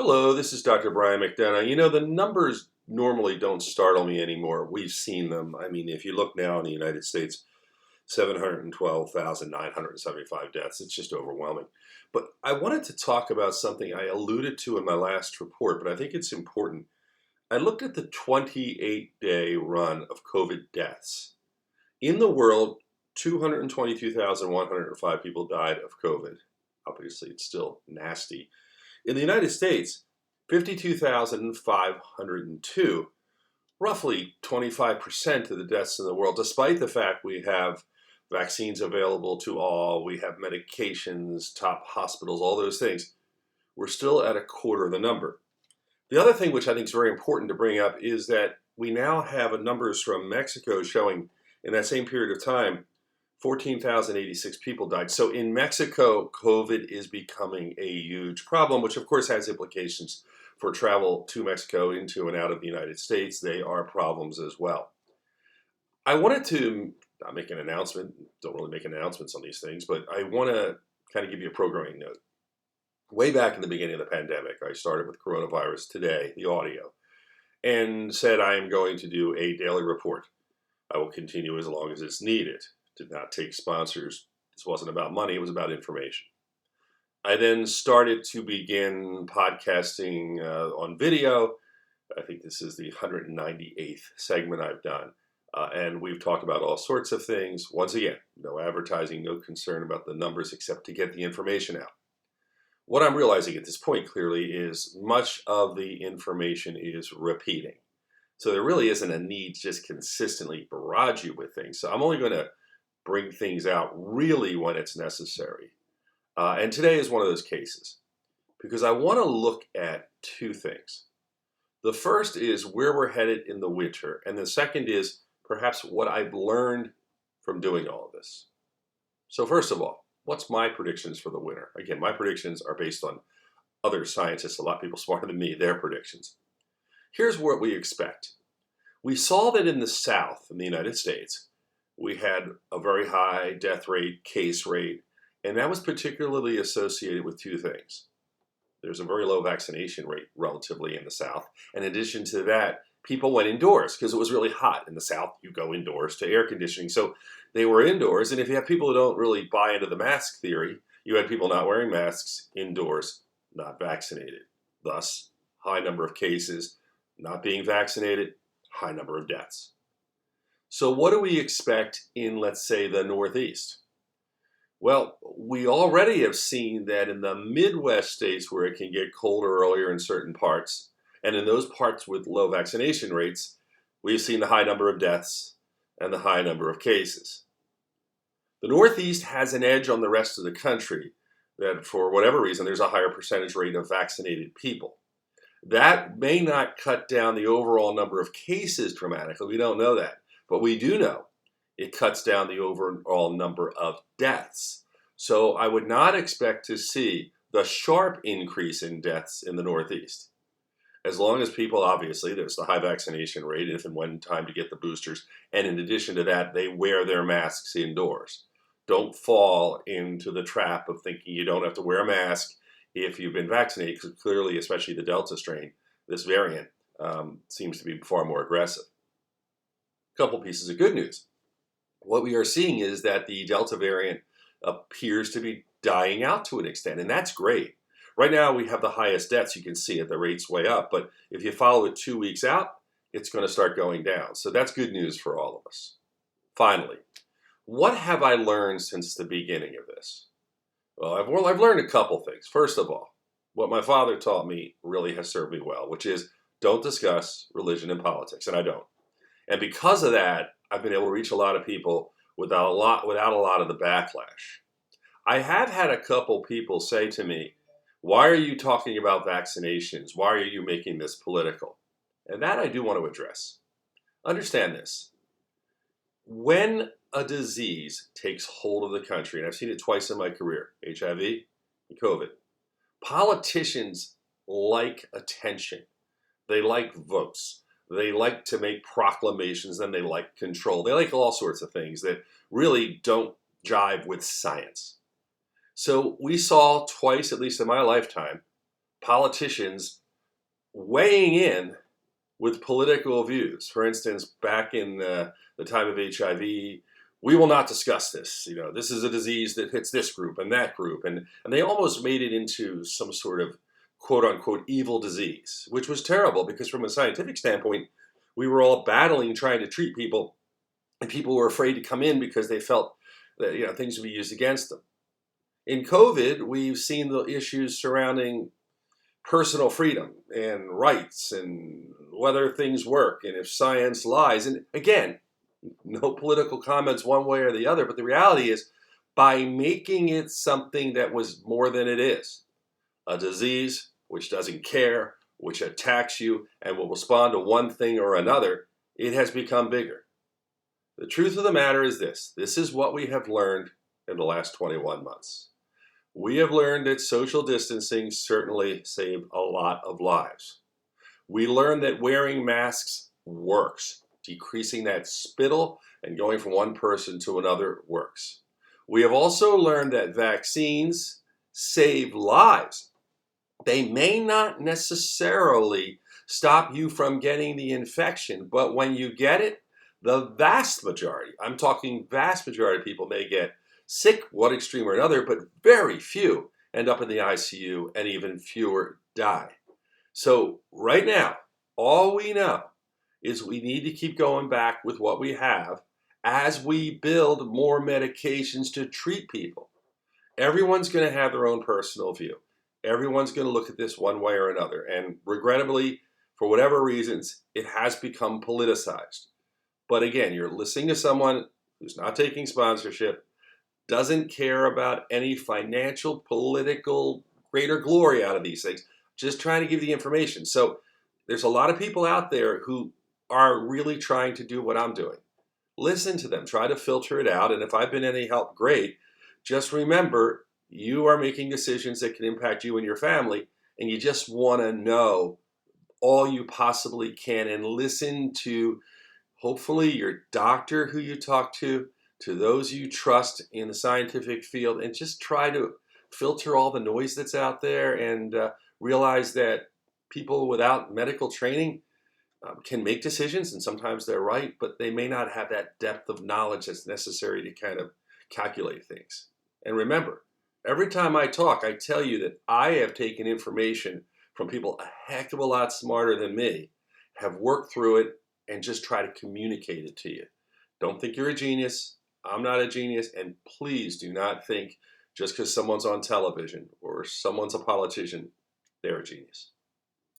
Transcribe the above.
Hello, this is Dr. Brian McDonough. You know, the numbers normally don't startle me anymore. We've seen them. I mean, if you look now in the United States, 712,975 deaths. It's just overwhelming. But I wanted to talk about something I alluded to in my last report, but I think it's important. I looked at the 28-day run of COVID deaths. In the world, 222,105 people died of COVID. Obviously, it's still nasty. In the United States, 52,502, roughly 25% of the deaths in the world, despite the fact we have vaccines available to all, we have medications, top hospitals, all those things, we're still at a quarter of the number. The other thing which I think is very important to bring up is that we now have numbers from Mexico showing in that same period of time 14,086 people died. So in Mexico, COVID is becoming a huge problem, which of course has implications for travel to Mexico, into and out of the United States. They are problems as well. I wanted to not make an announcement, don't really make announcements on these things, but I want to kind of give you a programming note. Way back in the beginning of the pandemic, I started with Coronavirus Today, the audio, and said I am going to do a daily report. I will continue as long as it's needed. Did not take sponsors. This wasn't about money, it was about information. I then started to begin podcasting on video. I think this is the 198th segment I've done. And we've talked about all sorts of things. Once again, no advertising, no concern about the numbers except to get the information out. What I'm realizing at this point clearly is much of the information is repeating. So there really isn't a need to just consistently barrage you with things. So I'm only going to bring things out really when it's necessary. And today is one of those cases because I want to look at two things. The first is where we're headed in the winter, and the second is perhaps what I've learned from doing all of this. So first of all, what's my predictions for the winter? Again, my predictions are based on other scientists, a lot of people smarter than me, their predictions. Here's what we expect. We saw that in the South, in the United States, we had a very high death rate, case rate, and that was particularly associated with two things. There's a very low vaccination rate relatively in the South. In addition to that, people went indoors because it was really hot. In the South, you go indoors to air conditioning. So they were indoors, and if you have people who don't really buy into the mask theory, you had people not wearing masks indoors, not vaccinated. Thus, high number of cases, not being vaccinated, high number of deaths. So what do we expect in, let's say, the Northeast? Well, we already have seen that in the Midwest states where it can get colder earlier in certain parts, and in those parts with low vaccination rates, we've seen the high number of deaths and the high number of cases. The Northeast has an edge on the rest of the country that for whatever reason, there's a higher percentage rate of vaccinated people. That may not cut down the overall number of cases dramatically. We don't know that. But we do know it cuts down the overall number of deaths. So I would not expect to see the sharp increase in deaths in the Northeast. As long as people, obviously, there's the high vaccination rate, if and when time to get the boosters. And in addition to that, they wear their masks indoors. Don't fall into the trap of thinking you don't have to wear a mask if you've been vaccinated, because clearly, especially the Delta strain, this variant seems to be far more aggressive. Couple pieces of good news. What we are seeing is that the Delta variant appears to be dying out to an extent, and that's great. Right now, we have the highest deaths. You can see it, the rate's way up, but if you follow it 2 weeks out, it's going to start going down. So that's good news for all of us. Finally, what have I learned since the beginning of this? Well, I've learned a couple things. First of all, what my father taught me really has served me well, which is don't discuss religion and politics, and I don't. And because of that, I've been able to reach a lot of people without a lot of the backlash. I have had a couple people say to me, why are you talking about vaccinations? Why are you making this political? And that I do want to address. Understand this. When a disease takes hold of the country, and I've seen it twice in my career, HIV and COVID, politicians like attention. They like votes. They like to make proclamations, and they like control. They like all sorts of things that really don't jive with science. So we saw twice, at least in my lifetime, politicians weighing in with political views. For instance, back in the time of HIV, we will not discuss this. You know, this is a disease that hits this group and that group. And they almost made it into some sort of quote unquote evil disease, which was terrible because from a scientific standpoint, we were all battling trying to treat people, and people were afraid to come in because they felt that, you know, things would be used against them. In COVID, we've seen the issues surrounding personal freedom and rights and whether things work and if science lies. And again, no political comments one way or the other, but the reality is by making it something that was more than it is, a disease which doesn't care, which attacks you and will respond to one thing or another, it has become bigger. The truth of the matter is this. This is what we have learned in the last 21 months. We have learned that social distancing certainly saved a lot of lives. We learned that wearing masks works. Decreasing that spittle and going from one person to another works. We have also learned that vaccines save lives. They may not necessarily stop you from getting the infection, but when you get it, the vast majority, I'm talking vast majority of people may get sick, one extreme or another, but very few end up in the ICU and even fewer die. So right now, all we know is we need to keep going back with what we have as we build more medications to treat people. Everyone's going to have their own personal view. Everyone's going to look at this one way or another. And regrettably, for whatever reasons, it has become politicized. But again, you're listening to someone who's not taking sponsorship, doesn't care about any financial, political, greater glory out of these things, just trying to give the information. So there's a lot of people out there who are really trying to do what I'm doing. Listen to them, try to filter it out, and if I've been any help, great. Just remember, you are making decisions that can impact you and your family, and you just want to know all you possibly can and listen to, hopefully, your doctor who you talk to those you trust in the scientific field, and just try to filter all the noise that's out there and realize that people without medical training can make decisions, and sometimes they're right, but they may not have that depth of knowledge that's necessary to kind of calculate things. And remember, every time I talk, I tell you that I have taken information from people a heck of a lot smarter than me, have worked through it, and just try to communicate it to you. Don't think you're a genius. I'm not a genius, and please do not think just because someone's on television or someone's a politician, they're a genius.